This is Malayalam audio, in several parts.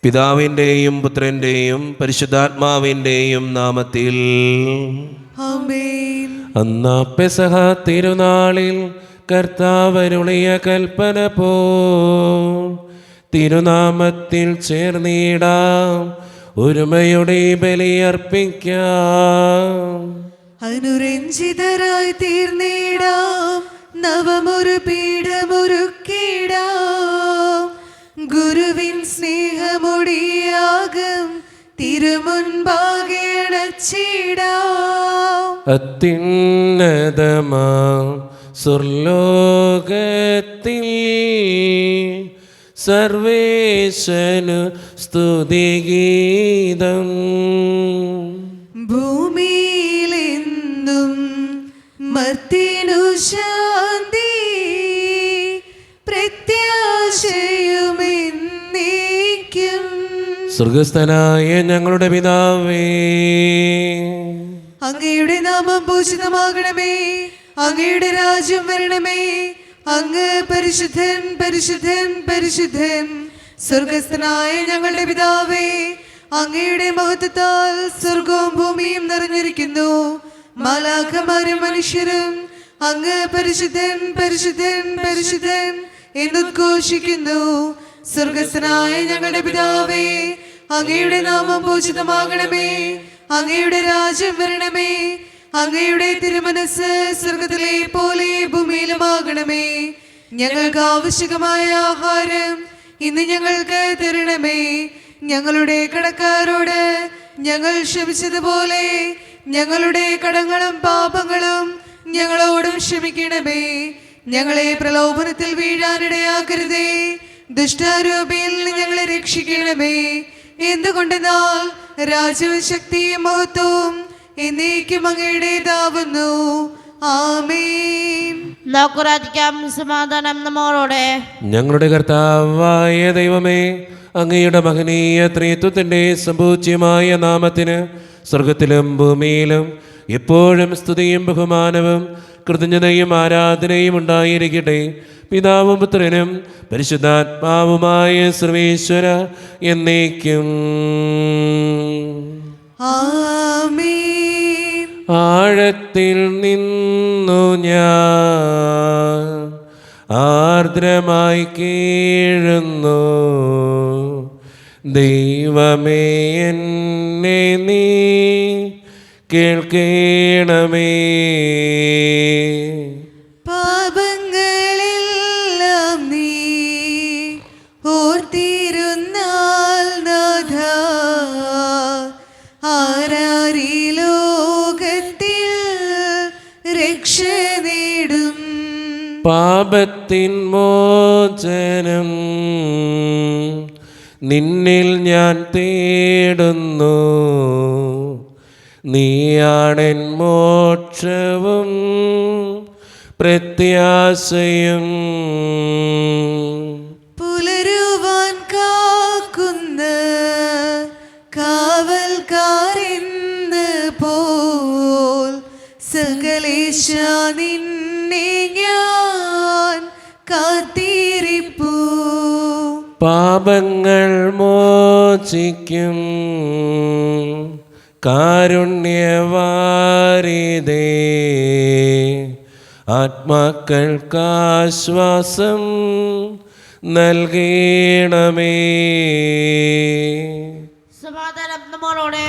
പിതാവിൻ്റെയും പുത്രൻ്റെയും പരിശുദ്ധാത്മാവിൻ്റെയും നാമത്തിൽ ആമേൻ. അന്നാ പെസഹ തിരുനാളിൽ കർത്താവരുളിയ കൽപ്പന പോ തിരുനാമത്തിൽ ചേർന്നിടാം, ഒരുമയുടെ ബലിയർപ്പിക്കാം. അനുരഞ്ജിതരായി തീർന്നിടാം, നവമൊരു പീഠമൊരുക്കിടാം. ഗുരുവിൻ സ്നേഹമൊടിയാകും തിരുമുൻപാകെ അണച്ചിടാം. അത്യുന്നതമാം സ്വർലോകത്തിൽ സർവേശനു സ്തുതിഗീതം. ഭൂമിയിലെന്നും മർത്യനു ശാന്തി, പ്രത്യാശയുമെന്നേക്കും. സ്വർഗസ്ഥനായ ഞങ്ങളുടെ പിതാവേ, അങ്ങയുടെ നാമം പൂജിതമാകണമേ, അങ്ങയുടെ രാജ്യം വരണമേ. അങ്ങ് പരിശുദ്ധൻ പരിശുദ്ധൻ പരിശുദ്ധൻ. സ്വർഗസ്ഥനായ ഞങ്ങളുടെ പിതാവേ, അങ്ങയുടെ മഹത്വത്താൽ സ്വർഗവും ഭൂമിയും നിറഞ്ഞിരിക്കുന്നു. മാലാഖമാരും മനുഷ്യരും അങ്ങ് പരിശുദ്ധൻ പരിശുദ്ധൻ പരിശുദ്ധൻ എന്നുദ്ഘോഷിക്കുന്നു. സ്വർഗസ്ഥനായ ഞങ്ങളുടെ പിതാവേ, അങ്ങയുടെ നാമം പൂജിതമാകണമേ, അങ്ങയുടെ രാജ്യം വരണമേ. അങ്ങയുടെ തിരുമനസ് സ്വർഗത്തിലെ പോലെ ഭൂമിയിലുമാകണമേ. ഞങ്ങൾക്ക് ആവശ്യമായ ആഹാരം ഇന്ന് ഞങ്ങൾക്ക് തരണമേ. ഞങ്ങളുടെ കടക്കാരോട് ഞങ്ങൾ ക്ഷമിച്ചതുപോലെ ഞങ്ങളുടെ കടങ്ങളും പാപങ്ങളും ഞങ്ങളോടും ക്ഷമിക്കണമേ. ഞങ്ങളെ പ്രലോഭനത്തിൽ വീഴാനിടയാക്കരുതേ, ദുഷ്ടാരൂപിയിൽ നിന്ന് ഞങ്ങളെ രക്ഷിക്കണമേ. എന്തുകൊണ്ടെന്നാൽ രാജ്യവും ശക്തിയും മഹത്വവും എന്നേക്കും അങ്ങയുടേതാവുന്നു. ആമേൻ. നോക്കുറാധിക്കാം. സമാധാനം നമ്മോടെ. ഞങ്ങളുടെ കർത്താവായ ദൈവമേ, അങ്ങയുടെ മഹനീയ ത്രിത്വത്തിൻ്റെ സമ്പൂജ്യമായ നാമത്തിന് സ്വർഗത്തിലും ഭൂമിയിലും എപ്പോഴും സ്തുതിയും ബഹുമാനവും കൃതജ്ഞതയും ആരാധനയും ഉണ്ടായിരിക്കട്ടെ. പിതാവും പുത്രനും പരിശുദ്ധാത്മാവുമായ സർവേശ്വര എന്നേക്കും. ആമേൻ. ആഴത്തിൽ നിന്നു ഞാൻ ആർദ്രമായി കീഴുന്നു, ദൈവമേ എന്നെ നീ കേൾക്കണമേ. പാപങ്ങളെല്ലാം നീ ഓർത്തിരുന്നാൽ നാഥ, ആരാരീ ലോകത്തിൽ രക്ഷ നേടും. പാപത്തിൻ മോചനം നിന്നിൽ ഞാൻ തേടുന്നു, നീയാണെൻ മോക്ഷവും പ്രത്യാശയും. പുലരുവാൻ കാക്കുന്ന കാവൽക്കാരെന്ന് പോൽ സകലേശ നിന്നെ ഞാൻ കാത്തിരിപ്പു. പാപങ്ങൾ മോചിക്കും കാരുണ്യവാരിതേ, ആത്മാക്കൾക്കാശ്വാസം നൽകണമേ. സമാധാനം നമ്മോടെ.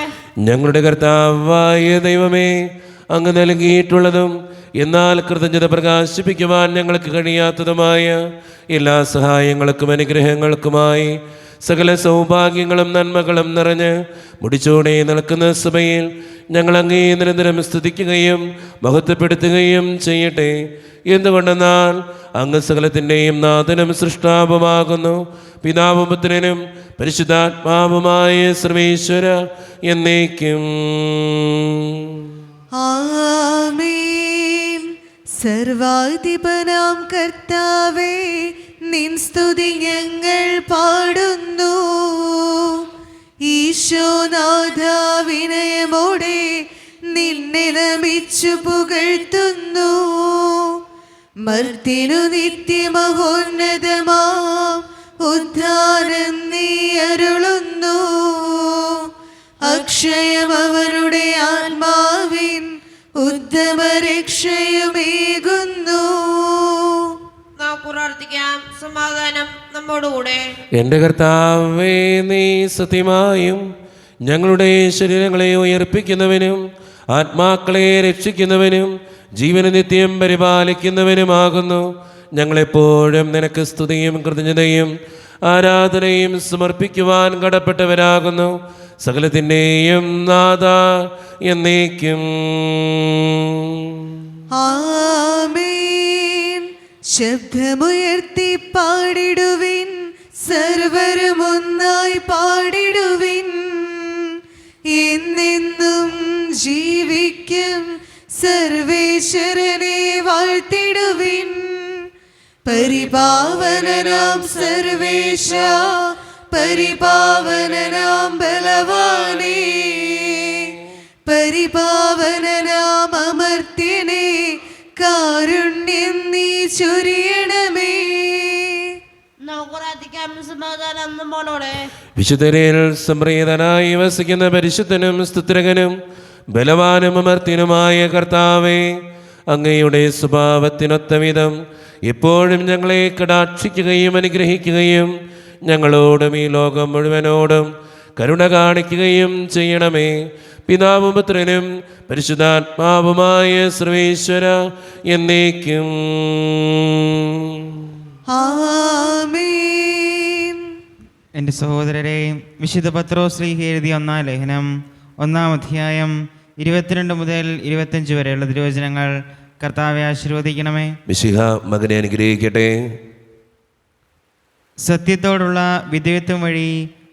ഞങ്ങളുടെ കർത്താവായ ദൈവമേ, അങ്ങ് നൽകിയിട്ടുള്ളതും എന്നാൽ കൃതജ്ഞത പ്രകാശിപ്പിക്കുവാൻ ഞങ്ങൾക്ക് കഴിയാത്തതുമായ എല്ലാ സഹായങ്ങൾക്കും അനുഗ്രഹങ്ങൾക്കുമായി സകല സൗഭാഗ്യങ്ങളും നന്മകളും നിറഞ്ഞ് മുടിച്ചോടെ നിൽക്കുന്ന സഭയിൽ ഞങ്ങൾ അങ്ങേ നിരന്തരം സ്തുതിക്കുകയും മഹത്വപ്പെടുത്തുകയും ചെയ്യട്ടെ. എന്തുകൊണ്ടെന്നാൽ അങ്ങ് സകലത്തിൻ്റെയും നാഥനും സൃഷ്ടാവുമാകുന്നു. പിതാവും പുത്രനും പരിശുദ്ധാത്മാവുമായ സർവേശ്വര എന്നേക്കും. ആമേൻ. സർവാധിപനാം കർത്താവേ, നിൻ സ്തുതി ഞങ്ങൾ പാടുന്നു. ഈശോനാഥ, വിനയമോടെ നിന്നെ നമിച്ചു പുകഴ്ത്തുന്നു. മർത്തിനു നിത്യമഹോന്നതമാം ഉദ്ധാനം നീ അരുളുന്നു. അക്ഷയം അവരുടെ ആത്മാവിൻ ഉത്തമ രക്ഷയുമേകുന്നു. നമുക്ക് പ്രാർത്ഥിക്കാം. സമാധാനം നമ്മോടുകൂടെ. എൻ്റെ കർത്താവേ, നീ സത്യമായും ഞങ്ങളുടെ ശരീരങ്ങളെ ഉയർപ്പിക്കുന്നവനും ആത്മാക്കളെ രക്ഷിക്കുന്നവനും ജീവന നിത്യം പരിപാലിക്കുന്നവനുമാകുന്നു. ഞങ്ങളെപ്പോഴും നിനക്ക് സ്തുതിയും കൃതജ്ഞതയും ആരാധനയും സമർപ്പിക്കുവാൻ കടപ്പെട്ടവരാകുന്നു. സകലത്തിൻ്റെയും നാഥ എന്നേക്കും. ആമേൻ. ശബ്ദമുയർത്തി പാടിടുവിൻ, സർവരും ഒന്നായി പാടിടുവിൻ. എന്നെന്നും ജീവിക്കും സർവേശ്വരനെ വാഴ്ത്തിടുവിൻ. പരിപാവനനാം സർവേശ, പരിപാവനനാം ബലവാനേ, പരിപാവനനാം അമർത്യനേ, കാരുണ്യം നീ ചൊരിയണമേ. നമുക്ക് പ്രാർത്ഥിക്കാം. സമാധാനം നമ്മോടുകൂടെ. വിശുദ്ധരിൽ സംപ്രീതനായി വസിക്കുന്ന പരിശുദ്ധനും സ്തുത്രകനും ബലവാനും അമർത്യനുമായ കർത്താവേ, അങ്ങയുടെ സ്വഭാവത്തിനൊത്ത വിധം എപ്പോഴും ഞങ്ങളെ കടാക്ഷിക്കുകയും അനുഗ്രഹിക്കുകയും ഞങ്ങളോടും ഈ ലോകം മുഴുവനോടും കരുണ കാണിക്കുകയും ചെയ്യണമേ. പിതാവും പുത്രനും പരിശുദ്ധാത്മാവുമായ സർവേശ്വര എന്നേക്കും. ആമേൻ. എൻ്റെ സഹോദരരെ, വിശുദ്ധ പത്രോസ് ശ്ലീഹ എഴുതിയ 1-ാം ലേഖനം 1-ാം അധ്യായം 22 മുതൽ 25 വരെയുള്ള തിരുവചനങ്ങൾ കർത്താവെ ആശീർവദിക്കണമേ. മിശിഹ മകനെ അനുഗ്രഹിക്കട്ടെ. സത്യത്തോടുള്ള വിധേയത്വം വഴി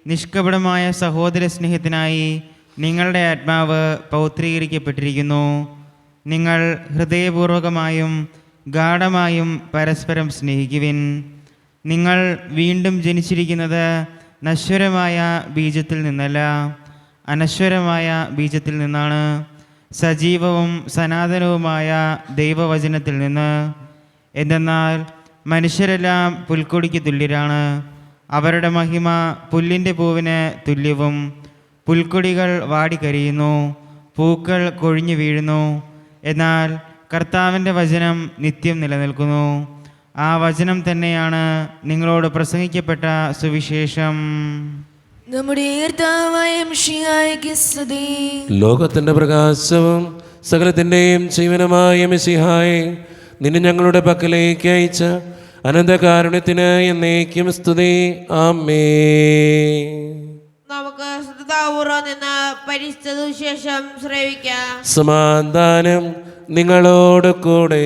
നിഷ്കപടമായ സഹോദര സ്നേഹത്തിനായി നിങ്ങളുടെ ആത്മാവ് പൗത്രീകരിക്കപ്പെട്ടിരിക്കുന്നു. നിങ്ങൾ ഹൃദയപൂർവകമായും ഗാഢമായും പരസ്പരം സ്നേഹിക്കുവിൻ. നിങ്ങൾ വീണ്ടും ജനിച്ചിരിക്കുന്നത് നശ്വരമായ ബീജത്തിൽ നിന്നല്ല, അനശ്വരമായ ബീജത്തിൽ നിന്നാണ്, സജീവവും സനാതനവുമായ ദൈവവചനത്തിൽ നിന്ന്. എന്തെന്നാൽ മനുഷ്യരെല്ലാം പുൽക്കൊടിക്ക് തുല്യരാണ്. അവരുടെ മഹിമ പുല്ലിൻ്റെ പൂവിന് തുല്യവും. പുൽക്കൊടികൾ വാടിക്കരിയുന്നു, പൂക്കൾ കൊഴിഞ്ഞു വീഴുന്നു. എന്നാൽ കർത്താവിൻ്റെ വചനം നിത്യം നിലനിൽക്കുന്നു. ആ വചനം തന്നെയാണ് നിങ്ങളോട് പ്രസംഗിക്കപ്പെട്ട സുവിശേഷം. നമ്മുടെ കർത്താവായ മിശിഹായ്ക്ക് സ്തുതി. ലോകത്തിൻ്റെ പ്രകാശവും സകലത്തിൻ്റെയും ജീവനുമായ മിശിഹായെ, നിന്നെ ഞങ്ങളുടെ പക്കലേക്ക് അയച്ച അനന്തകാരുണ്യത്തിന് എന്നേക്കും സ്തുതി. ആമേൻ. നമുക്ക് ശ്രദ്ധാപൂർവ്വം നിന്ന് പരിശുദ്ധ സുവിശേഷം ശ്രവിക്കാം. സമാധാനം നിങ്ങളോട് കൂടെ.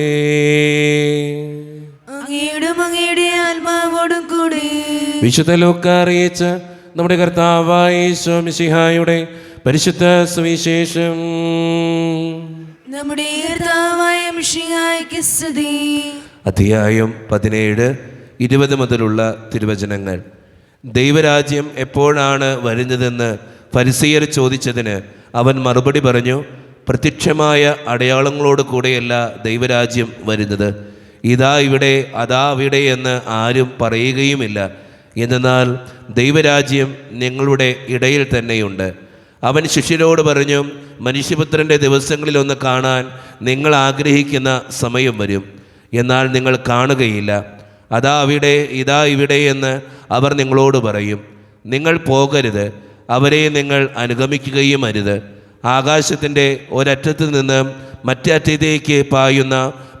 അങ്ങയുടെ ആത്മാവോടും കൂടെ. വിശുദ്ധ ലൂക്കാ അറിയിച്ച നമ്മുടെ കർത്താവായ യേശു മിശിഹായുടെ പരിശുദ്ധ സുവിശേഷം. നമ്മുടെ കർത്താവായ മിശിഹായ്ക്ക് സ്തുതി. അധ്യായം 17, 20 മുതലുള്ള തിരുവചനങ്ങൾ. ദൈവരാജ്യം എപ്പോഴാണ് വരുന്നതെന്ന് ഫരിസേയർ ചോദിച്ചതിന് അവൻ മറുപടി പറഞ്ഞു, പ്രത്യക്ഷമായ അടയാളങ്ങളോട് കൂടെയല്ല ദൈവരാജ്യം വരുന്നത്. ഇതാ ഇവിടെ, അതാ അവിടെ എന്ന് ആരും പറയുകയുമില്ല. എന്നാൽ ദൈവരാജ്യം നിങ്ങളുടെ ഇടയിൽ തന്നെയുണ്ട്. അവൻ ശിഷ്യരോട് പറഞ്ഞു, മനുഷ്യപുത്രൻ്റെ ദിവസങ്ങളിലൊന്ന് കാണാൻ നിങ്ങൾ ആഗ്രഹിക്കുന്ന സമയം വരും, എന്നാൽ നിങ്ങൾ കാണുകയില്ല. അതാ അവിടെ, ഇതാ ഇവിടെ എന്ന് അവർ നിങ്ങളോട് പറയും. നിങ്ങൾ പോകരുത്, അവരെ നിങ്ങൾ അനുഗമിക്കുകയും അരുത്. ആകാശത്തിൻ്റെ ഒരറ്റത്ത് നിന്ന് മറ്റേ അറ്റത്തേക്ക് പായുന്ന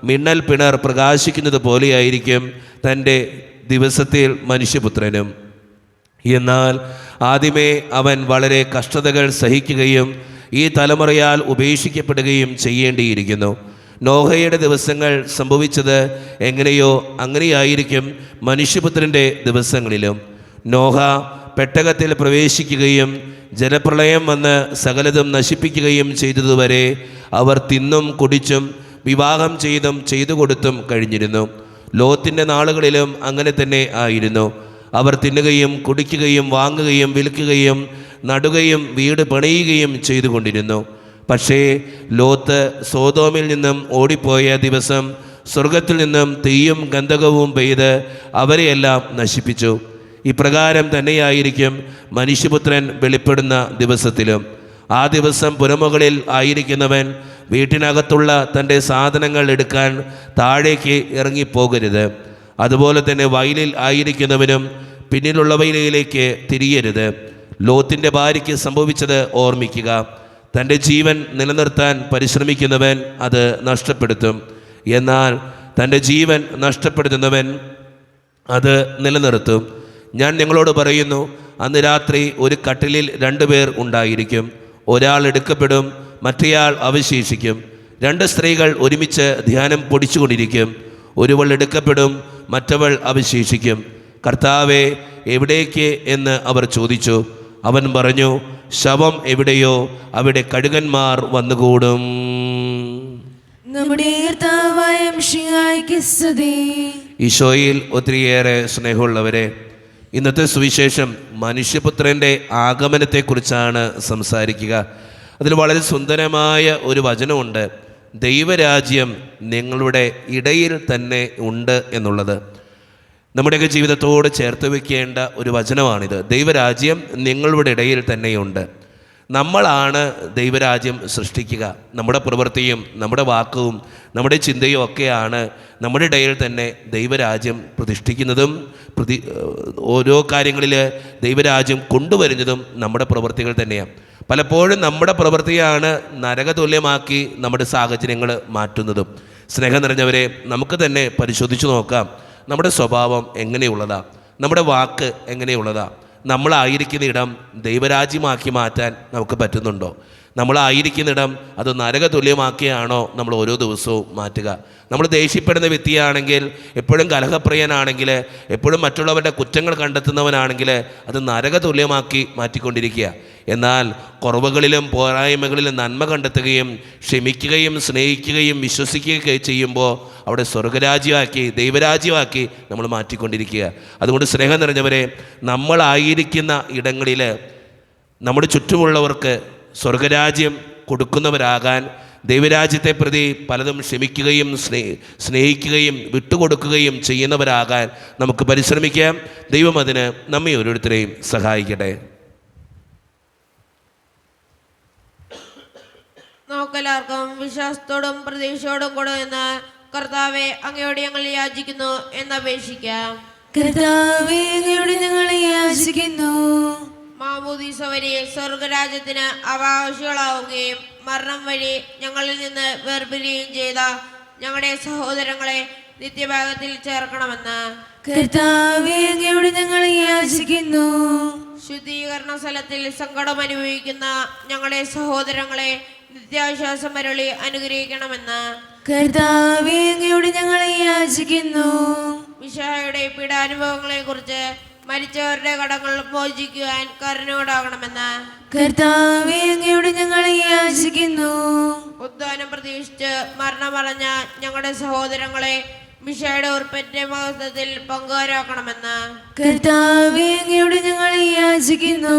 മിന്നൽ പിണർ പ്രകാശിക്കുന്നത് പോലെയായിരിക്കും തൻ്റെ ദിവസത്തിൽ മനുഷ്യപുത്രനും. എന്നാൽ ആദ്യമേ അവൻ വളരെ കഷ്ടതകൾ സഹിക്കുകയും ഈ തലമുറയാൽ ഉപേക്ഷിക്കപ്പെടുകയും ചെയ്യേണ്ടിയിരിക്കുന്നു. നോഹയുടെ ദിവസങ്ങൾ സംഭവിച്ചത് എങ്ങനെയോ അങ്ങനെയായിരിക്കും മനുഷ്യപുത്രൻ്റെ ദിവസങ്ങളിലും. നോഹ പെട്ടകത്തിൽ പ്രവേശിക്കുകയും ജലപ്രളയം വന്ന് സകലതും നശിപ്പിക്കുകയും ചെയ്തതുവരെ അവർ തിന്നും കുടിച്ചും വിവാഹം ചെയ്തു കൊടുത്തും കഴിഞ്ഞിരുന്നു. ലോത്തിൻ്റെ നാളുകളിലും അങ്ങനെ തന്നെ ആയിരുന്നു. അവർ തിന്നുകയും കുടിക്കുകയും വാങ്ങുകയും വിൽക്കുകയും നടുകയും വീട് പണിയുകയും ചെയ്തുകൊണ്ടിരുന്നു. പക്ഷേ ലോത്ത് സോദോമിൽ നിന്നും ഓടിപ്പോയ ദിവസം സ്വർഗത്തിൽ നിന്നും തീയും ഗന്ധകവും പെയ്ത് അവരെയെല്ലാം നശിപ്പിച്ചു. ഇപ്രകാരം തന്നെയായിരിക്കും മനുഷ്യപുത്രൻ വെളിപ്പെടുന്ന ദിവസത്തിലും. ആ ദിവസം പുരമുകളിൽ ആയിരിക്കുന്നവൻ വീട്ടിനകത്തുള്ള തൻ്റെ സാധനങ്ങൾ എടുക്കാൻ താഴേക്ക് ഇറങ്ങിപ്പോകരുത്. അതുപോലെ തന്നെ വയലിൽ ആയിരിക്കുന്നവനും പിന്നിലുള്ളവയിലേക്ക് തിരിയരുത്. ലോത്തിൻ്റെ ഭാര്യയ്ക്ക് സംഭവിച്ചത് ഓർമ്മിക്കുക. തൻ്റെ ജീവൻ നിലനിർത്താൻ പരിശ്രമിക്കുന്നവൻ അത് നഷ്ടപ്പെടുത്തും, എന്നാൽ തൻ്റെ ജീവൻ നഷ്ടപ്പെടുത്തുന്നവൻ അത് നിലനിർത്തും. ഞാൻ നിങ്ങളോട് പറയുന്നു, അന്ന് രാത്രി ഒരു കട്ടിലിൽ 2 പേർ ഉണ്ടായിരിക്കും. ഒരാൾ എടുക്കപ്പെടും, മറ്റേയാൾ അവശേഷിക്കും. 2 സ്ത്രീകൾ ഒരുമിച്ച് ധ്യാനം പൊടിച്ചുകൊണ്ടിരിക്കും. ഒരുവൾ എടുക്കപ്പെടും, മറ്റവൾ അവശേഷിക്കും. കർത്താവേ, എവിടേക്ക് എന്ന് അവർ ചോദിച്ചു. അവൻ പറഞ്ഞു, ശവം എവിടെയോ അവിടെ കഴുകന്മാർ വന്നുകൂടും. നമ്മുടെ കർത്താവായ മിശിഹായ്ക്ക് സ്തുതി. ഈശോയിൽ ഒത്തിരിയേറെ സ്നേഹമുള്ളവരെ, ഇന്നത്തെ സുവിശേഷം മനുഷ്യപുത്രൻ്റെ ആഗമനത്തെക്കുറിച്ചാണ് സംസാരിക്കുക. അതിൽ വളരെ സുന്ദരമായ ഒരു വചനമുണ്ട്, ദൈവരാജ്യം നിങ്ങളുടെ ഇടയിൽ തന്നെ ഉണ്ട് എന്നുള്ളത്. നമ്മുടെയൊക്കെ ജീവിതത്തോട് ചേർത്ത് വയ്ക്കേണ്ട ഒരു വചനമാണിത്. ദൈവരാജ്യം നിങ്ങളുടെ ഇടയിൽ തന്നെയുണ്ട്. നമ്മളാണ് ദൈവരാജ്യം സൃഷ്ടിക്കുക. നമ്മുടെ പ്രവൃത്തിയും നമ്മുടെ വാക്കും നമ്മുടെ ചിന്തയും ഒക്കെയാണ് നമ്മുടെ ഇടയിൽ തന്നെ ദൈവരാജ്യം പ്രതിഷ്ഠിക്കുന്നതും ഓരോ കാര്യങ്ങളിൽ ദൈവരാജ്യം കൊണ്ടുവരുന്നതും നമ്മുടെ പ്രവൃത്തികൾ തന്നെയാണ്. പലപ്പോഴും നമ്മുടെ പ്രവൃത്തിയാണ് നരകതുല്യമാക്കി നമ്മുടെ സാഹചര്യങ്ങൾ മാറ്റുന്നതും. സ്നേഹം നിറഞ്ഞവരെ, നമുക്ക് തന്നെ പരിശോധിച്ച് നോക്കാം. നമ്മുടെ സ്വഭാവം എങ്ങനെയുള്ളതാണ്? നമ്മുടെ വാക്ക് എങ്ങനെയുള്ളതാണ്? നമ്മളായിരിക്കുന്ന ഇടം ദൈവരാജ്യമാക്കി മാറ്റാൻ നമുക്ക് പറ്റുന്നുണ്ടോ? നമ്മളായിരിക്കുന്നിടം അത് നരകതുല്യമാക്കിയാണോ നമ്മൾ ഓരോ ദിവസവും മാറ്റുക? നമ്മൾ ദേഷ്യപ്പെടുന്ന വ്യക്തിയാണെങ്കിൽ, എപ്പോഴും കലഹപ്രിയനാണെങ്കിൽ, എപ്പോഴും മറ്റുള്ളവരുടെ കുറ്റങ്ങൾ കണ്ടെത്തുന്നവനാണെങ്കിൽ അത് നരകതുല്യമാക്കി മാറ്റിക്കൊണ്ടിരിക്കുക. എന്നാൽ കുറവുകളിലും പോരായ്മകളിലും നന്മ കണ്ടെത്തുകയും ക്ഷമിക്കുകയും സ്നേഹിക്കുകയും വിശ്വസിക്കുകയൊക്കെ ചെയ്യുമ്പോൾ അവിടെ സ്വർഗരാജ്യമാക്കി ദൈവരാജ്യമാക്കി നമ്മൾ മാറ്റിക്കൊണ്ടിരിക്കുക. അതുകൊണ്ട് സ്നേഹം നിറഞ്ഞവരെ, നമ്മളായിരിക്കുന്ന ഇടങ്ങളിൽ നമ്മുടെ ചുറ്റുമുള്ളവർക്ക് സ്വർഗരാജ്യം കൊടുക്കുന്നവരാകാൻ, ദൈവരാജ്യത്തെ പ്രതി പലതും ക്ഷമിക്കുകയും സ്നേഹിക്കുകയും വിട്ടുകൊടുക്കുകയും ചെയ്യുന്നവരാകാൻ നമുക്ക് പരിശ്രമിക്കാം. ദൈവം അതിന് നമ്മെ ഓരോരുത്തരെയും സഹായിക്കട്ടെ. നമുക്കെല്ലാവർക്കും വിശ്വാസത്തോടും പ്രതീക്ഷയോടും കൂടെ നിന്ന് കർത്താവെ, അങ്ങയോട് ഞങ്ങൾ യാചിക്കുന്നു എന്നപേക്ഷിക്കാം. കർത്താവേ, അങ്ങയോട് ഞങ്ങൾ യാചിക്കുന്നു. മാമോദീസ വഴി സ്വർഗരാജ്യത്തിന് അവകാശികളാവുകയും മരണം വഴി ഞങ്ങളിൽ നിന്ന് വേർപിരിയുകയും ചെയ്ത ഞങ്ങളുടെ സഹോദരങ്ങളെ നിത്യഭാഗത്തിൽ ചേർക്കണമെന്ന് കർത്താവേ, അങ്ങയോട് ഞങ്ങൾ യാചിക്കുന്നു. ശുദ്ധീകരണ സ്ഥലത്തിൽ സങ്കടം അനുഭവിക്കുന്ന ഞങ്ങളുടെ സഹോദരങ്ങളെ നിത്യാശ്വാസം അരുളി അനുഗ്രഹിക്കണമെന്ന് കർത്താവേ, അങ്ങയോട് ഞങ്ങൾ യാചിക്കുന്നു. മിശിഹായുടെ പീഡാനുഭവങ്ങളെ കുറിച്ച് മരിച്ചവരുടെ കടങ്ങൾ മോചിക്കുവാൻ കരുണയോടാകണമെന്ന് കർത്താവേ, അങ്ങയോട് ഞങ്ങൾ യാചിക്കുന്നു. ഉദ്ധാനം പ്രതീക്ഷിച്ച് മരണമടഞ്ഞ ഞങ്ങളുടെ സഹോദരങ്ങളെ മിശിഹായുടെ ഉറപ്പന്റെ മഹത്വത്തിൽ പങ്കുകാരാക്കണമെന്ന് കർത്താവേ, അങ്ങയോട് ഞങ്ങൾ യാചിക്കുന്നു.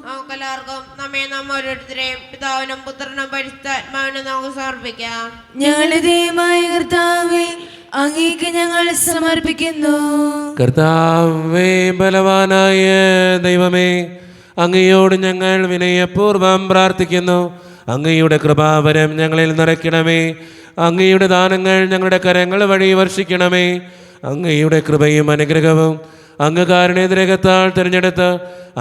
നമുക്കെല്ലാവർക്കും നമ്മെ ഓരോരുത്തരെയും പിതാവിനും പുത്രനും പരിശുദ്ധാത്മാവിനും നമുക്ക് സമർപ്പിക്കാം. ഞങ്ങളുടെ ദൈവമായ കർത്താവേ, അങ്ങേക്ക് ഞങ്ങൾ സമർപ്പിക്കുന്നു. കർത്താവേ, ബലവാനായ ദൈവമേ, അങ്ങയോട് ഞങ്ങൾ വിനയപൂർവ്വം പ്രാർത്ഥിക്കുന്നു. അങ്ങയുടെ കൃപാവരം ഞങ്ങളിൽ നിറയ്ക്കണമേ. അങ്ങയുടെ ദാനങ്ങൾ ഞങ്ങളുടെ കരങ്ങൾ വഴി വർഷിക്കണമേ. അങ്ങയുടെ കൃപയും അനുഗ്രഹവും അങ്ങ് കാരുണ്യതിരകത്താൽ തിരഞ്ഞെടുത്ത്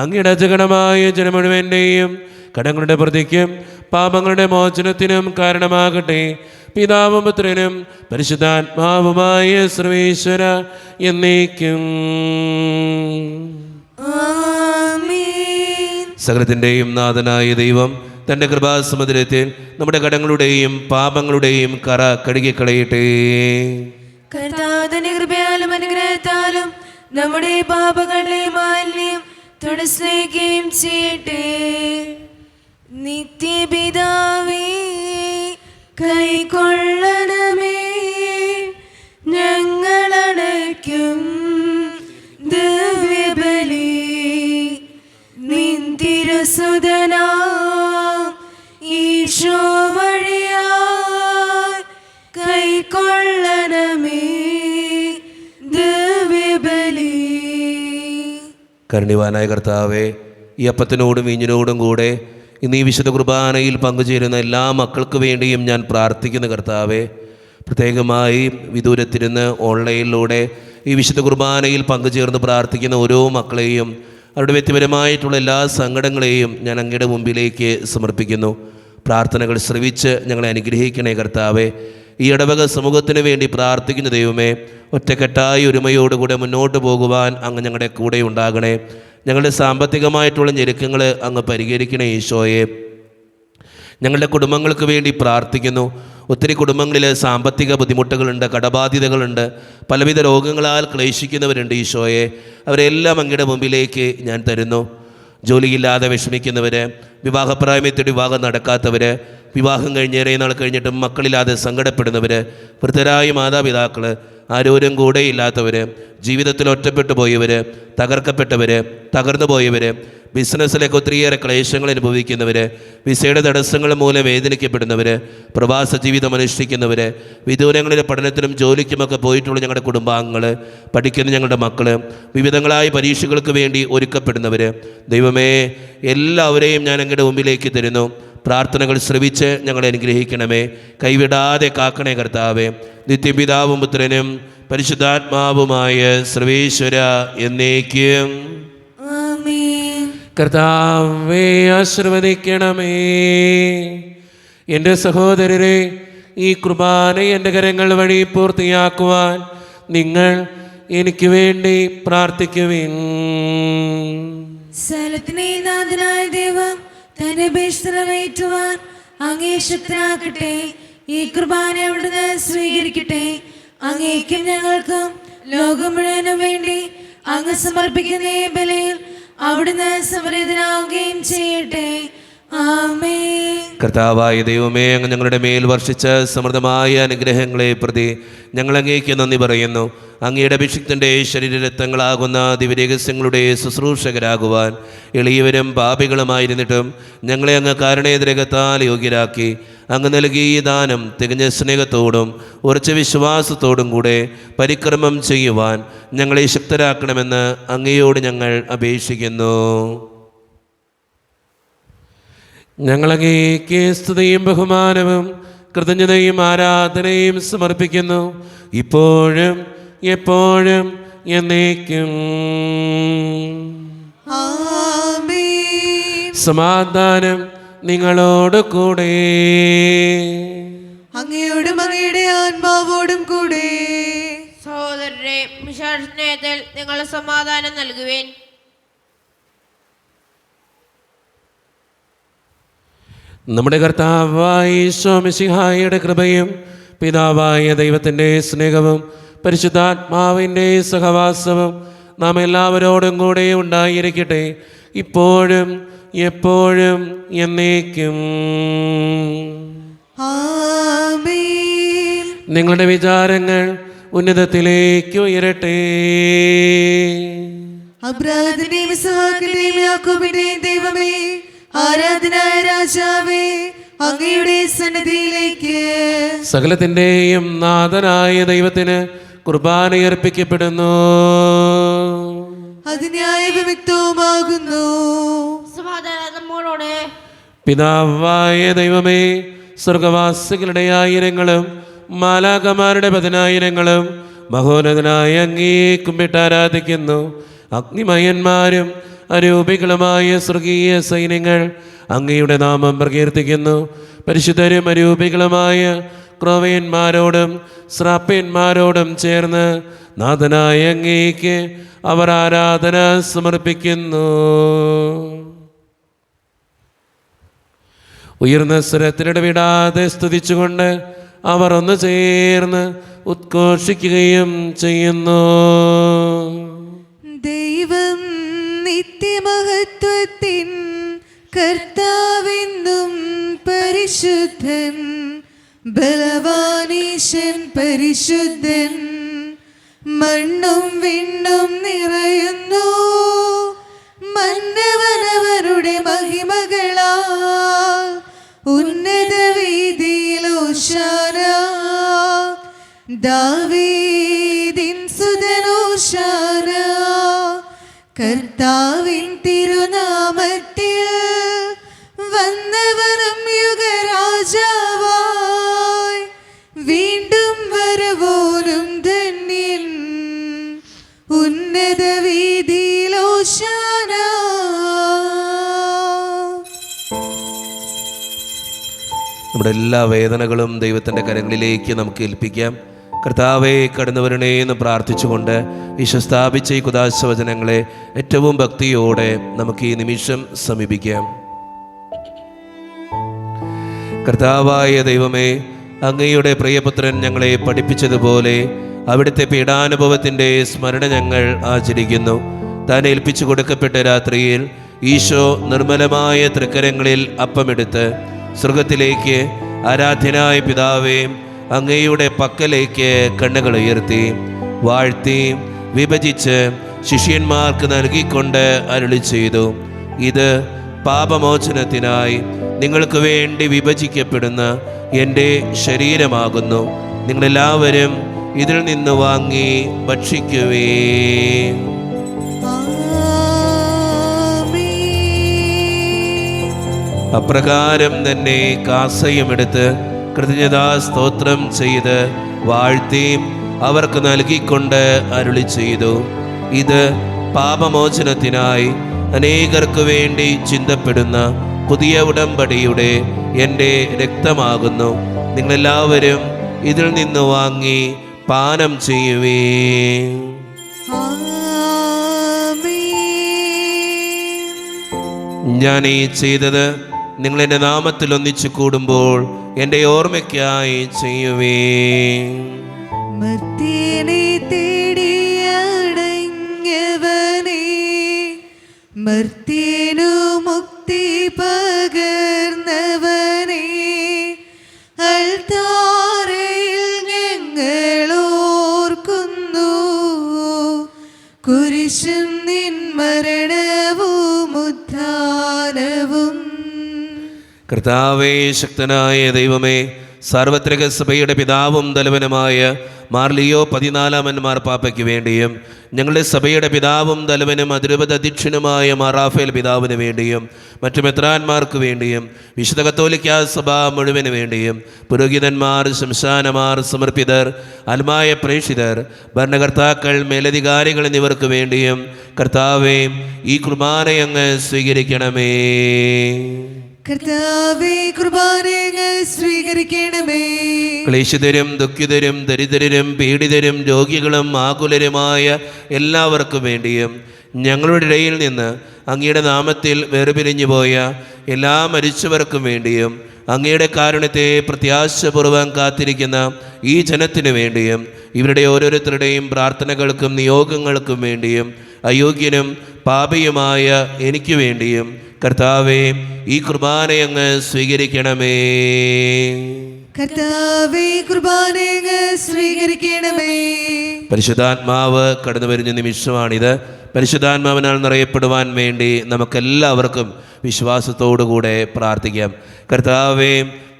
അങ്ങയുടെ അജഗണമായ ജനം മുഴുവൻ്റെയും കടങ്ങളുടെ പ്രതിക്കും പാപങ്ങളുടെ മോചനത്തിനും കാരണമാകട്ടെ. പിതാവും പുത്രനും പരിശുദ്ധാത്മാവുമായ സർവേശ്വര എന്നേക്കും. ആമേൻ. സകലത്തിൻ്റെയും നാഥനായ ദൈവം തൻ്റെ കൃപാസമുദ്രത്തിൽ നമ്മുടെ കടങ്ങളുടെയും പാപങ്ങളുടെയും കറ കഴുകിക്കളയട്ടെ. കർത്താവ് തന്റെ കൃപയാലും അനുഗ്രഹത്താലും നമ്മുടെ പാപങ്ങളുടെ മാലിന്യം തുടസ്നേഹിക്കുകയും ചെയ്യട്ടെ. നിത്യപിതാവേ, കൈക്കൊള്ളണമേ ഞങ്ങളടയ്ക്കും ദിവ്യബലി. നിൻ തിരുസുതനാ ഈശോ വഴിയായി കൈക്കൊള്ളണമേ ദിവ്യബലി. കരുണിവാനായ കർത്താവേ, ഈ അപ്പത്തിനോടും വീഞ്ഞിനോടും കൂടെ ഇന്ന് ഈ വിശുദ്ധ കുർബാനയിൽ പങ്കുചേരുന്ന എല്ലാ മക്കൾക്ക് വേണ്ടിയും ഞാൻ പ്രാർത്ഥിക്കുന്ന കർത്താവേ, പ്രത്യേകമായി വിദൂരത്തിരുന്ന് ഓൺലൈനിലൂടെ ഈ വിശുദ്ധ കുർബാനയിൽ പങ്കുചേർന്ന് പ്രാർത്ഥിക്കുന്ന ഓരോ മക്കളെയും അവരുടെ വ്യക്തിപരമായിട്ടുള്ള എല്ലാ സങ്കടങ്ങളെയും ഞാൻ അങ്ങയുടെ മുമ്പിലേക്ക് സമർപ്പിക്കുന്നു. പ്രാർത്ഥനകൾ ശ്രവിച്ച് ഞങ്ങളെ അനുഗ്രഹിക്കണേ കർത്താവേ. ഈ ഇടവക സമൂഹത്തിന് വേണ്ടി പ്രാർത്ഥിക്കുന്ന ദൈവമേ, ഒറ്റക്കെട്ടായി ഒരുമയോടുകൂടെ മുന്നോട്ട് പോകുവാൻ അങ്ങ് ഞങ്ങളുടെ കൂടെ ഉണ്ടാകണേ. ഞങ്ങളുടെ സാമ്പത്തികമായിട്ടുള്ള ഞെരുക്കങ്ങൾ അങ്ങ് പരിഹരിക്കണേ ഈശോയെ. ഞങ്ങളുടെ കുടുംബങ്ങൾക്ക് വേണ്ടി പ്രാർത്ഥിക്കുന്നു. ഒത്തിരി കുടുംബങ്ങളിൽ സാമ്പത്തിക ബുദ്ധിമുട്ടുകളുണ്ട്, കടബാധ്യതകളുണ്ട്, പലവിധ രോഗങ്ങളാൽ ക്ലേശിക്കുന്നവരുണ്ട് ഈശോയെ. അവരെല്ലാം അങ്ങയുടെ മുമ്പിലേക്ക് ഞാൻ തരുന്നു. ജോലിയില്ലാതെ വിഷമിക്കുന്നവർ, വിവാഹപ്രായമത്തിൽ വിവാഹം നടക്കാത്തവർ, വിവാഹം കഴിഞ്ഞേറെ നാൾ കഴിഞ്ഞിട്ടും മക്കളില്ലാതെ സങ്കടപ്പെടുന്നവർ, വൃദ്ധരായ മാതാപിതാക്കൾ, ആരോരും കൂടെയില്ലാത്തവർ, ജീവിതത്തിൽ ഒറ്റപ്പെട്ടു പോയവർ, തകർക്കപ്പെട്ടവർ, തകർന്നു പോയവർ, ബിസിനസ്സിലേക്ക് ഒത്തിരിയേറെ ക്ലേശങ്ങൾ അനുഭവിക്കുന്നവർ, വിസയുടെ തടസ്സങ്ങൾ മൂലം വേദനിക്കപ്പെടുന്നവർ, പ്രവാസ ജീവിതം അനുഷ്ഠിക്കുന്നവർ, വിദൂരങ്ങളിലെ പഠനത്തിനും ജോലിക്കുമൊക്കെ പോയിട്ടുള്ള ഞങ്ങളുടെ കുടുംബാംഗങ്ങൾ, പഠിക്കുന്ന ഞങ്ങളുടെ മക്കൾ, വിവിധങ്ങളായ പരീക്ഷകൾക്ക് വേണ്ടി ഒരുക്കപ്പെടുന്നവർ, ദൈവമേ എല്ലാവരെയും ഞാൻ അങ്ങയുടെ മുമ്പിലേക്ക് തരുന്നു. പ്രാർത്ഥനകൾ ശ്രവിച്ച് ഞങ്ങളെ അനുഗ്രഹിക്കണമേ. കൈവിടാതെ കാക്കണേ കർത്താവേ. നിത്യപിതാവും പുത്രനും പരിശുദ്ധാത്മാവുമായ സർവേശ്വര എന്നേക്കും. കർത്താവേ ആശീർവദിക്കണമേ. എൻ്റെ സഹോദരരെ, ഈ കുർബാന എൻ്റെ കരങ്ങൾ വഴി പൂർത്തിയാക്കുവാൻ നിങ്ങൾ എനിക്ക് വേണ്ടി പ്രാർത്ഥിക്കുവിൻ. സ്ഥലത്തിനെ നാഥനായ ദൈവം തന്റെ അപേക്ഷ നിറവേറ്റുവാൻ അങ്ങേ ശക്തനാക്കട്ടെ. ഈ കുർബാന അവിടുന്ന് സ്വീകരിക്കട്ടെ. അങ്ങേക്കും ഞങ്ങൾക്കും ലോകം മുഴുവനും വേണ്ടി അങ്ങ് സമർപ്പിക്കുന്ന ഈ ബലിയിൽ അവിടുന്ന് സംപ്രീതനാവുകയും ചെയ്യട്ടെ. ആമേൻ. കർത്താവായ ദൈവമേ, അങ്ങ് ഞങ്ങളുടെ മേൽ വർഷിച്ച സമൃദ്ധമായ അനുഗ്രഹങ്ങളെ പ്രതി ഞങ്ങൾ അങ്ങേക്ക് നന്ദി പറയുന്നു. അങ്ങയുടെ അഭിഷിക്തൻ്റെ ശരീരരക്തങ്ങളാകുന്ന ദിവ്യരഹസ്യങ്ങളുടെ ശുശ്രൂഷകരാകുവാൻ എളിയവരും പാപികളുമായിരുന്നിട്ടും ഞങ്ങളെ അങ്ങ് കാരുണ്യരകത്താൽ യോഗ്യരാക്കി. അങ്ങ് നൽകിയ ഈ ദാനം തികഞ്ഞ സ്നേഹത്തോടും ഉറച്ച വിശ്വാസത്തോടും കൂടെ പരിക്രമം ചെയ്യുവാൻ ഞങ്ങളെ ശക്തരാക്കണമെന്ന് അങ്ങയോട് ഞങ്ങൾ അപേക്ഷിക്കുന്നു. ഞങ്ങളങ്ങേക്ക് സ്തുതിയും ബഹുമാനവും കൃതജ്ഞതയും ആരാധനയും സമർപ്പിക്കുന്നു, ഇപ്പോഴും എപ്പോഴും എന്നേക്കും. ആമേൻ. സമാധാനം നിങ്ങളോട് കൂടെ. അങ്ങയോടും അങ്ങയുടെ ആത്മാവോടും കൂടെ. സഹോദരരെ, മിശിഹാ സ്നേഹത്തിൽ നിങ്ങൾ സമാധാനം നൽകുവേൻ. നമ്മുടെ കർത്താവായ ഈശോ മിശിഹായുടെ കൃപയും പിതാവായ ദൈവത്തിൻ്റെ സ്നേഹവും പരിശുദ്ധാത്മാവിൻ്റെ സഹവാസവും നാം എല്ലാവരോടും കൂടെ ഉണ്ടായിരിക്കട്ടെ, ഇപ്പോഴും എപ്പോഴും എന്നേക്കും. ആമേൻ. നിങ്ങളുടെ വിചാരങ്ങൾ ഉന്നതത്തിലേക്ക് ഉയരട്ടെ. അബ്രാഹത്തിന്റെയും ഇസ്ഹാക്കിന്റെയും യാക്കോബിന്റെയും ദൈവമേ, ആരാധനായ രാജാവേ, അങ്ങയുടെ സന്നിധിയിലേക്ക് സകലത്തിൻ്റെയും നാഥനായ ദൈവത്തിന് കുർബാനയർപ്പിക്കപ്പെടുന്നു. അത് ന്യായവിമുക്തവുമാകുന്നു. സമാധാനം നമ്മോട്. പിതാവായ ദൈവമേ, സ്വർഗവാസികളുടെ ആയിരങ്ങളും മാലാകമാരുടെ പതിനായിരങ്ങളും മഹോന്നതനായ അങ്ങേ കുമ്പിട്ട് ആരാധിക്കുന്നു. അഗ്നിമയന്മാരും അരൂപികളുമായ സ്വർഗീയ സൈന്യങ്ങൾ അങ്ങയുടെ നാമം പ്രകീർത്തിക്കുന്നു. പരിശുദ്ധരും അരൂപികളുമായ ക്രോവ്യന്മാരോടും ശ്രാപ്യന്മാരോടും ചേർന്ന് നാഥനായ അങ്ങേക്ക് അവർ ആരാധന സമർപ്പിക്കുന്നു. ഉയർന്ന സ്വരത്തിനിടവിടാതെ സ്തുതിച്ചുകൊണ്ട് അവർ ഒന്ന് ചേർന്ന് ഉദ്ഘോഷിക്കുകയും ചെയ്യുന്നു. ദൈവം നിത്യമഹത്വത്തിൻ കർത്താവെന്നും പരിശുദ്ധൻ, ബലവാനീശൻ പരിശുദ്ധൻ. മണ്ണും വിണ്ണും നിറയുന്നു മന്നവനവരുടെ മഹിമകളാൽ. ഉന്നത വീതിയിൽ ഓശാന, ദാവീദിൻ സുതൻ ഓശാന. കർത്താവിൻ തിരുനാമത്തിൽ വന്നവനും യുഗരാജാവായി വീണ്ടും വരവോനും ധന്യൻ ഉന്നത വീതിയിൽ ഹോശാന. നമ്മുടെ എല്ലാ വേദനകളും ദൈവത്തിൻ്റെ കരങ്ങളിലേക്ക് നമുക്ക് ഏൽപ്പിക്കാം. കർത്താവെ കടന്നു വരണേ എന്ന് പ്രാർത്ഥിച്ചുകൊണ്ട് ഈശോ സ്ഥാപിച്ച ഈ കുദാശ വചനങ്ങളെ ഏറ്റവും ഭക്തിയോടെ നമുക്ക് ഈ നിമിഷം സമീപിക്കാം. കർത്താവായ ദൈവമേ, അങ്ങയുടെ പ്രിയപുത്രൻ ഞങ്ങളെ പഠിപ്പിച്ചതുപോലെ അവിടുത്തെ പീഡാനുഭവത്തിൻ്റെ സ്മരണ ഞങ്ങൾ ആചരിക്കുന്നു. താൻ ഏൽപ്പിച്ചു കൊടുക്കപ്പെട്ട രാത്രിയിൽ ഈശോ നിർമ്മലമായ തൃക്കരങ്ങളിൽ അപ്പമെടുത്ത് സ്വർഗത്തിലേക്ക് ആരാധ്യനായ പിതാവേ അങ്ങയുടെ പക്കലേക്ക് കണ്ണുകൾ ഉയർത്തി വാഴ്ത്തി വിഭജിച്ച് ശിഷ്യന്മാർക്ക് നൽകിക്കൊണ്ട് അരുളി ചെയ്തു, ഇത് പാപമോചനത്തിനായി നിങ്ങൾക്ക് വേണ്ടി വിഭജിക്കപ്പെടുന്ന എൻ്റെ ശരീരമാകുന്നു. നിങ്ങളെല്ലാവരും ഇതിൽ നിന്ന് വാങ്ങി ഭക്ഷിക്കുവേ. അപ്രകാരം തന്നെ കാസയുമെടുത്ത് കൃതജ്ഞതാ സ്തോത്രം ചെയ്ത് വാഴ്ത്തി അവർക്ക് നൽകിക്കൊണ്ട് അരുളി ചെയ്തു, ഇത് പാപമോചനത്തിനായി അനേകർക്ക് വേണ്ടി ചിന്തപ്പെടുന്ന പുതിയ ഉടമ്പടിയുടെ എൻ്റെ രക്തമാകുന്നു. നിങ്ങളെല്ലാവരും ഇതിൽ നിന്ന് വാങ്ങി പാനം ചെയ്യുവേ. ഞാൻ ഈ ചെയ്തത് നിങ്ങളെൻ്റെ നാമത്തിൽ ഒന്നിച്ചു കൂടുമ്പോൾ എൻ്റെ ഓർമ്മയ്ക്കായി ചെയ്യുവേ. മർത്യനെ തേടിയടങ്ങിയവനേ, മർത്യനു മുക്തി പകർന്നവനേ, അൾത്താരയിൽ ഞങ്ങൾ ഓർക്കുന്നു കുരിശും നിൻ മരണവും ഉത്ഥാനവും. കർത്താവേ, ശക്തനായ ദൈവമേ, സാർവത്രിക സഭയുടെ പിതാവും തലവനുമായ മാർ ലിയോ 14 മാർപ്പാപ്പയ്ക്ക് വേണ്ടിയും ഞങ്ങളുടെ സഭയുടെ പിതാവും തലവനും അതിരൂപത അധ്യക്ഷനുമായ മാർ റാഫേൽ പിതാവിന് വേണ്ടിയും മറ്റു മെത്രാന്മാർക്ക് വേണ്ടിയും വിശുദ്ധ കത്തോലിക്കാ സഭ മുഴുവന് വേണ്ടിയും പുരോഹിതന്മാർ, ശംശാനമാർ, സമർപ്പിതർ, ആത്മായ പ്രേക്ഷിതർ, ഭരണകർത്താക്കൾ, മേലധികാരികൾ എന്നിവർക്ക് വേണ്ടിയും കർത്താവേ ഈ കുർബാനയങ്ങ് സ്വീകരിക്കണമേ. കർത്താവേ, കുർബാനയങ്ങ് സ്വീകരിക്കണമേ. ക്ലേശിതരും ദുഃഖിതരും ദരിദ്രരും പീഡിതരും രോഗികളും ആകുലരുമായ എല്ലാവർക്കും വേണ്ടിയും ഞങ്ങളുടെ ഇടയിൽ നിന്ന് അങ്ങയുടെ നാമത്തിൽ വേർപിരിഞ്ഞു പോയ എല്ലാ മരിച്ചവർക്കും വേണ്ടിയും അങ്ങയുടെ കാരുണ്യത്തെ പ്രത്യാശപൂർവ്വം കാത്തിരിക്കുന്ന ഈ ജനത്തിനു വേണ്ടിയും ഇവരുടെ ഓരോരുത്തരുടെയും പ്രാർത്ഥനകൾക്കും നിയോഗങ്ങൾക്കും വേണ്ടിയും അയോഗ്യനും പാപിയുമായ എനിക്ക് വേണ്ടിയും കർത്താവേ ഈ കുർബാനയങ്ങ് സ്വീകരിക്കണമേ. കർത്താവേ, കുർബാനയങ്ങ് സ്വീകരിക്കണമേ. പരിശുദ്ധാത്മാവ് കടന്നു വരുന്ന നിമിഷമാണിത്. പരിശുദ്ധാത്മാവിനാൽ നിറയപ്പെടുവാൻ വേണ്ടി നമുക്കെല്ലാവർക്കും വിശ്വാസത്തോടുകൂടെ പ്രാർത്ഥിക്കാം. കർത്താവേ,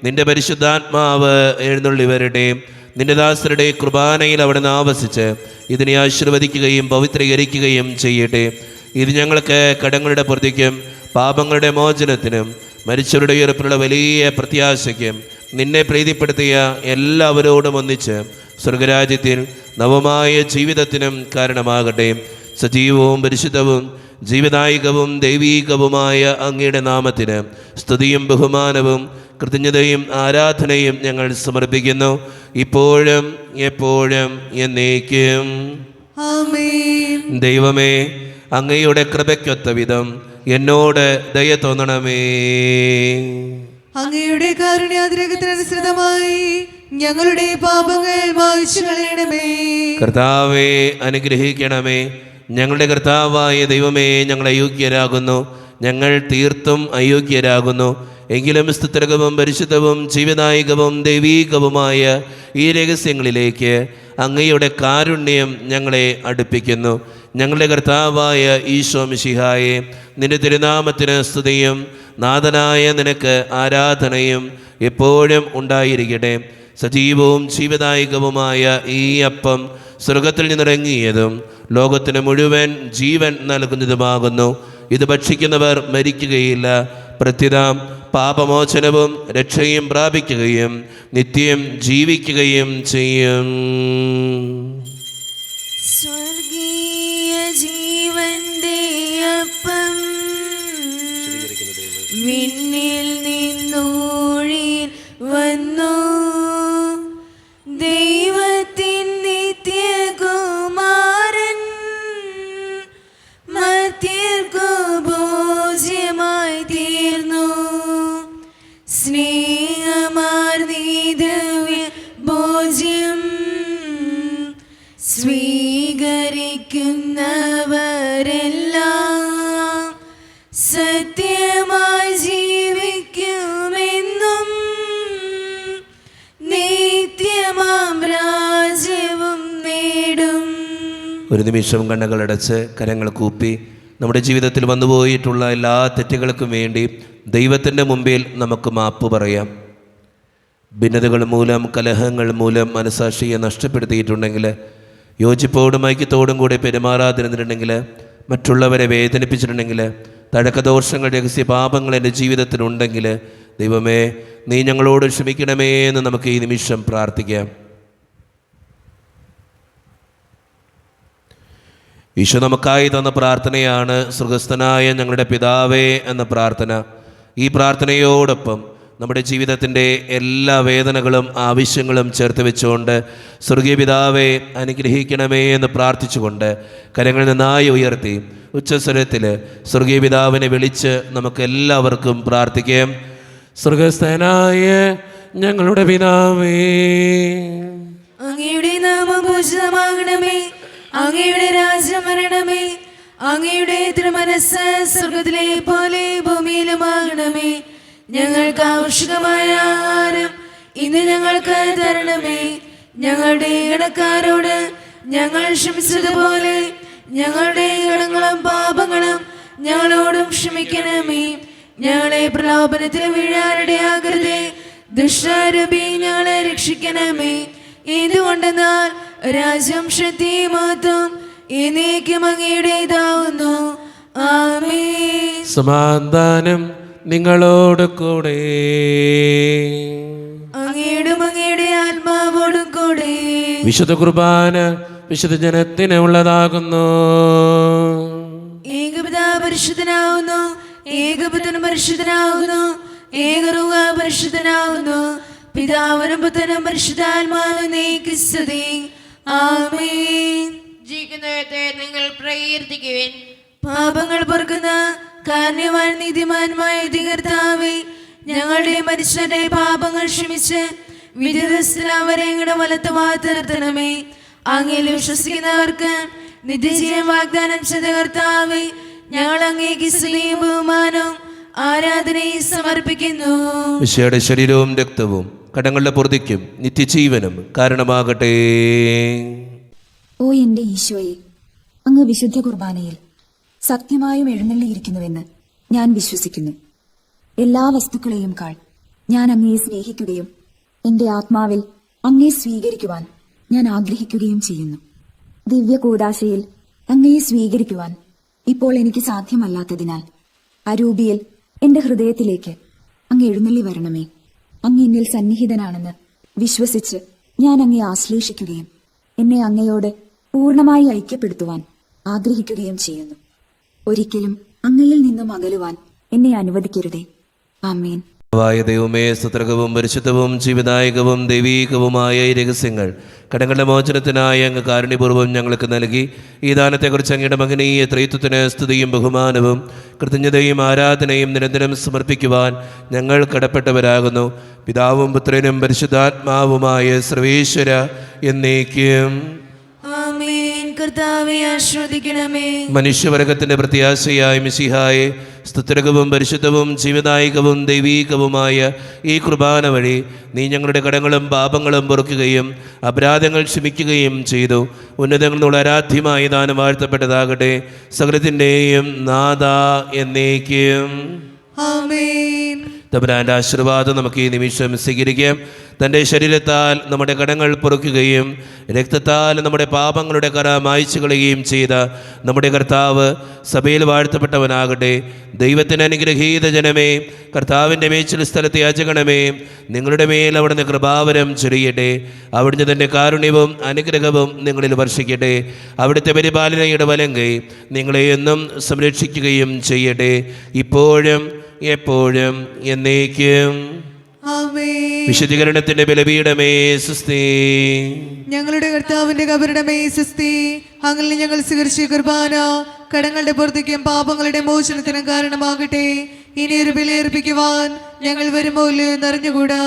നിന്റെ പരിശുദ്ധാത്മാവ് എഴുന്നള്ളി വരട്ടെ. നിന്റെ ദാസരുടെ കുർബാനയിൽ അവിടുന്ന് ആവസിച്ച് ഇതിനെ ആശീർവദിക്കുകയും പവിത്രീകരിക്കുകയും ചെയ്യട്ടെ. ഇത് ഞങ്ങൾക്ക് കടങ്ങളുടെ പ്രതിക്കും പാപങ്ങളുടെ മോചനത്തിനും മരിച്ചവരുടെ ഉയർപ്പിലുള്ള വലിയ പ്രത്യാശയ്ക്കും നിന്നെ പ്രീതിപ്പെടുത്തിയ എല്ലാവരോടും ഒന്നിച്ച് സ്വർഗരാജ്യത്തിൽ നവമായ ജീവിതത്തിനും കാരണമാകട്ടെ. സജീവവും പരിശുദ്ധവും ജീവദായകവും ദൈവീകവുമായ അങ്ങയുടെ നാമത്തിന് സ്തുതിയും ബഹുമാനവും കൃതജ്ഞതയും ആരാധനയും ഞങ്ങൾ സമർപ്പിക്കുന്നു, ഇപ്പോഴും എപ്പോഴും എന്നേക്കും. ആമേൻ. ദൈവമേ, അങ്ങയുടെ കൃപയ്ക്കൊത്ത വിധം എന്നോട് ദയ തോന്നണമേ. അങ്ങയുടെ കാരുണ്യാതിരകത്തിനനുസൃതമായി ഞങ്ങളുടെ പാപങ്ങൾ മായ്ച്ചു കളയണമേ. കർത്താവേ, അനുഗ്രഹിക്കണമേ. ഞങ്ങളുടെ കർത്താവായ ദൈവമേ, ഞങ്ങൾ അയോഗ്യരാകുന്നു, ഞങ്ങൾ തീർത്തും അയോഗ്യരാകുന്നു. എങ്കിലും സ്തുത്യർഹവും പരിശുദ്ധവും ജീവദായകവും ദൈവീകവുമായ ഈ രഹസ്യങ്ങളിലേക്ക് അങ്ങയുടെ കാരുണ്യം ഞങ്ങളെ അടുപ്പിക്കുന്നു. ഞങ്ങളുടെ കർത്താവായ ഈശോ മിശിഹായെ, നിന്റെ തിരുനാമത്തിന് സ്തുതിയും നാഥനായ നിനക്ക് ആരാധനയും എപ്പോഴും ഉണ്ടായിരിക്കട്ടെ. സജീവവും ജീവദായകവുമായ ഈ അപ്പം സ്വർഗത്തിൽ നിന്നിറങ്ങിയതും ലോകത്തിന് മുഴുവൻ ജീവൻ നൽകുന്നതുമാകുന്നു. ഇത് ഭക്ഷിക്കുന്നവർ മരിക്കുകയില്ല, പ്രത്യുത പാപമോചനവും രക്ഷയും പ്രാപിക്കുകയും നിത്യം ജീവിക്കുകയും ചെയ്യും. സ്വർഗീയ ജീവന്റെ അപ്പം വിണ്ണിൽ നിന്നൂഴി വന്നു, ദൈവത്തിൻ നിത്യകുമാരൻ മർത്യർക്കു ഭോജ്യമായി തീർന്നു. സ്നേഹമാർന്നീ ദിവ്യ ഭോജ്യം സ്വീകരിക്കുന്നവരെല്ലാം സത്യമായി ജീവിക്കുമെന്നും നിത്യമാം രാജ്യവും നേടും. ഒരു നിമിഷം കണ്ണുകളടച്ച് കരങ്ങൾ കൂപ്പി നമ്മുടെ ജീവിതത്തിൽ വന്നുപോയിട്ടുള്ള എല്ലാ തെറ്റുകൾക്കും വേണ്ടി ദൈവത്തിൻ്റെ മുമ്പിൽ നമുക്ക് മാപ്പ് പറയാം. ഭിന്നതകൾ മൂലം, കലഹങ്ങൾ മൂലം മനസാക്ഷിയെ നഷ്ടപ്പെടുത്തിയിട്ടുണ്ടെങ്കിൽ, യോജിപ്പോടും ഐക്യത്തോടും കൂടി പെരുമാറാതിരുന്നിട്ടുണ്ടെങ്കിൽ, മറ്റുള്ളവരെ വേദനിപ്പിച്ചിട്ടുണ്ടെങ്കിൽ, തഴക്കദോഷങ്ങൾ, രഹസ്യ പാപങ്ങൾ എൻ്റെ ജീവിതത്തിലുണ്ടെങ്കിൽ, ദൈവമേ നീ ഞങ്ങളോട് ക്ഷമിക്കണമേ എന്ന് നമുക്ക് ഈ നിമിഷം പ്രാർത്ഥിക്കാം. ഈശോ നമുക്കായി തന്ന പ്രാർത്ഥനയാണ് സ്വർഗസ്ഥനായ ഞങ്ങളുടെ പിതാവേ എന്ന പ്രാർത്ഥന. ഈ പ്രാർത്ഥനയോടൊപ്പം നമ്മുടെ ജീവിതത്തിൻ്റെ എല്ലാ വേദനകളും ആവശ്യങ്ങളും ചേർത്ത് വെച്ചുകൊണ്ട് സ്വർഗീയ പിതാവേ അനുഗ്രഹിക്കണമേ എന്ന് പ്രാർത്ഥിച്ചുകൊണ്ട് കരങ്ങൾ നന്നായി ഉയർത്തി ഉച്ചസ്വരത്തിൽ സ്വർഗീയ പിതാവിനെ വിളിച്ച് നമുക്ക് എല്ലാവർക്കും പ്രാർത്ഥിക്കാം. സ്വർഗസ്ഥനായ ഞങ്ങളുടെ പിതാവേ, അങ്ങയുടെ നാമം പൂജിതമാകണമേ, അങ്ങയുടെ രാജ്യം വരണമേ, അങ്ങയുടെ തിരുമനസ്സ് സ്വർഗത്തിലെ പോലെ ഭൂമിയിലുമാകണമേ. ഞങ്ങൾക്ക് ആവശ്യമായ ആഹാരം ഇന്ന് ഞങ്ങൾക്ക് തരണമേ. ഞങ്ങളുടെ കടക്കാരോട് ഞങ്ങൾ ക്ഷമിച്ചതുപോലെ ഞങ്ങളുടെ കടങ്ങളും പാപങ്ങളും ഞങ്ങളോടും ക്ഷമിക്കണമേ. ഞങ്ങളെ പ്രലോഭനത്തിൽ വീഴാനിടയാകരുതേ, ദുഷ്ടാരൂപി ഞങ്ങളെ രക്ഷിക്കണമേ. എന്തുകൊണ്ടെന്നാൽ രാജ്യം, ശക്തി, മഹത്വം എന്നേക്കും അങ്ങയുടേതാവുന്നു. ആമേൻ. സമാധാനം നിങ്ങളോട് കൂടെ. അങ്ങയോടും അങ്ങയുടെ ആത്മാവോടും കൂടെ. വിശുദ്ധ കുർബാന വിശുദ്ധ ജനത്തിന് ഉള്ളതാകുന്നു. ഏകപിതാ പരിശുദ്ധനാവുന്നു, ഏകപുത്രൻ പരിശുദ്ധനാവുന്നു, ഏകരൂഹ പരിശുദ്ധനാവുന്നു. പിതാവിനും പുത്രനും പരിശുദ്ധാത്മാവിനേക്ക് സ്തുതി. ആമേൻ. ജീവിക്കുന്നവത്തെ നിങ്ങൾ പ്രകീർത്തിക്കുവിൻ. പാപങ്ങൾ പൊറുക്കുന്ന കാരുണ്യവാൻ നീതിമാനുമായ കർത്താവേ, ഞങ്ങളുടെ മനുഷ്യരുടെ പാപങ്ങൾ ക്ഷമിച്ച് വിധിദസ്ഥ അവരെ ഞങ്ങളുടെ വലത്ത് വാർത്തണമേ. അങ്ങയിൽ വിശ്വസിക്കുന്നവർക്ക് നിത്യജീവൻ വാഗ്ദാനം ചെയ്ത കർത്താവേ, ഞങ്ങൾ അങ്ങേക്ക് സ്തുതിയും ബഹുമാനവും ആരാധനയും സമർപ്പിക്കുന്നു. ഈശോയുടെ ശരീരവും രക്തവും കടങ്ങളുടെ പൊറുതിക്കും നിത്യജീവനും കാരണമാകട്ടെ. ഓ എന്റെ ഈശോയെ, അങ്ങ് വിശുദ്ധ കുർബാനയിൽ സത്യമായും എഴുന്നള്ളിയിരിക്കുന്നുവെന്ന് ഞാൻ വിശ്വസിക്കുന്നു. എല്ലാ വസ്തുക്കളെയും കാൾ ഞാൻ അങ്ങയെ സ്നേഹിക്കുകയും എന്റെ ആത്മാവിൽ അങ്ങയെ സ്വീകരിക്കുവാൻ ഞാൻ ആഗ്രഹിക്കുകയും ചെയ്യുന്നു. ദിവ്യ കൂദാശയിൽ അങ്ങയെ സ്വീകരിക്കുവാൻ ഇപ്പോൾ എനിക്ക് സാധ്യമല്ലാത്തതിനാൽ അരൂപിയിൽ എന്റെ ഹൃദയത്തിലേക്ക് അങ്ങ് എഴുന്നള്ളി വരണമേ. അങ്ങ് എന്നിൽ സന്നിഹിതനാണെന്ന് വിശ്വസിച്ച് ഞാൻ അങ്ങയെ ആശ്ലേഷിക്കുകയും എന്നെ അങ്ങയോട് പൂർണ്ണമായി ഐക്യപ്പെടുത്തുവാൻ ആഗ്രഹിക്കുകയും ചെയ്യുന്നു. ഒരിക്കലും അങ്ങയിൽ നിന്നും അകലുവാൻ എന്നെ അനുവദിക്കരുതേ. ആമേൻ. ദൈവമേ, സ്തുത്രകവും പരിശുദ്ധവും ജീവദായകവും ദൈവീകവുമായ ഈ രഹസ്യങ്ങൾ കടങ്ങളുടെ മോചനത്തിനായി അങ്ങ് കാരുണ്യപൂർവ്വം ഞങ്ങൾക്ക് നൽകി. ഈ ദാനത്തെക്കുറിച്ച് അങ്ങയുടെ മകനീയ ത്രൈത്വത്തിന് സ്തുതിയും ബഹുമാനവും കൃതജ്ഞതയും ആരാധനയും നിരന്തരം സമർപ്പിക്കുവാൻ ഞങ്ങൾ കടപ്പെട്ടവരാകുന്നു. പിതാവും പുത്രനും പരിശുദ്ധാത്മാവുമായ സർവേശ്വര എന്നേക്കും. ആമേൻ. കർത്താവേ ആശ്വദിക്കണമേ. മനുഷ്യവർഗത്തിന്റെ പ്രത്യാശയായ മിശിഹായെ, സ്തുത്യർഹവും പരിശുദ്ധവും ജീവദായകവും ദൈവീകവുമായ ഈ കുർബാന വഴി നീ ഞങ്ങളുടെ കടങ്ങളും പാപങ്ങളും പൊറുക്കുകയും അപരാധങ്ങൾ ക്ഷമിക്കുകയും ചെയ്തു. ഉന്നതങ്ങളുള്ള ആരാധ്യമായ ദാനം വാഴ്ത്തപ്പെട്ടതാകട്ടെ. സകലത്തിൻ്റെയും നാഥ എന്നേക്കും. ആമേൻ. തമ്പുരാൻ്റെ ആശീർവാദം നമുക്ക് ഈ നിമിഷം സ്വീകരിക്കാം. തൻ്റെ ശരീരത്താൽ നമ്മുടെ കടങ്ങൾ പൊറുക്കുകയും രക്തത്താൽ നമ്മുടെ പാപങ്ങളുടെ കറ മായ്ച്ചു കളയുകയും ചെയ്ത നമ്മുടെ കർത്താവ് സഭയിൽ വാഴ്ത്തപ്പെട്ടവനാകട്ടെ. ദൈവത്തിന് അനുഗ്രഹീത ജനമേ, കർത്താവിൻ്റെ മേച്ചിൽ സ്ഥലത്തെ യാചകണമേ, നിങ്ങളുടെ മേൽ അവിടുന്ന് കൃപാവരം ചൊരിയട്ടെ. അവിടുന്ന് തൻ്റെ കാരുണ്യവും അനുഗ്രഹവും നിങ്ങളിൽ വർഷിക്കട്ടെ. അവിടുത്തെ പരിപാലനയുടെ വലങ്കൈ നിങ്ങളെ എന്നും സംരക്ഷിക്കുകയും ചെയ്യട്ടെ, ഇപ്പോഴും എപ്പോഴും എന്നേക്കും. ആമേൻ. വിശുദ്ധീകരണത്തിന്റെ ബലിപീഠമേ സ്വസ്തി. ഞങ്ങളുടെ കർത്താവിന്റെ കബറിടമേ സ്വസ്തി. അങ്ങനെ ഞങ്ങൾ സ്വീകരിച്ച കുർബാന കടങ്ങളുടെ പുറത്തേക്കും പാപങ്ങളുടെ മോചനത്തിനും കാരണമാകട്ടെ. ഇനി ഒരു ബലിയർപ്പിക്കുവാൻ ഞങ്ങൾ വരുമോ ഇല്ലയോ എന്നറിഞ്ഞുകൂടാ.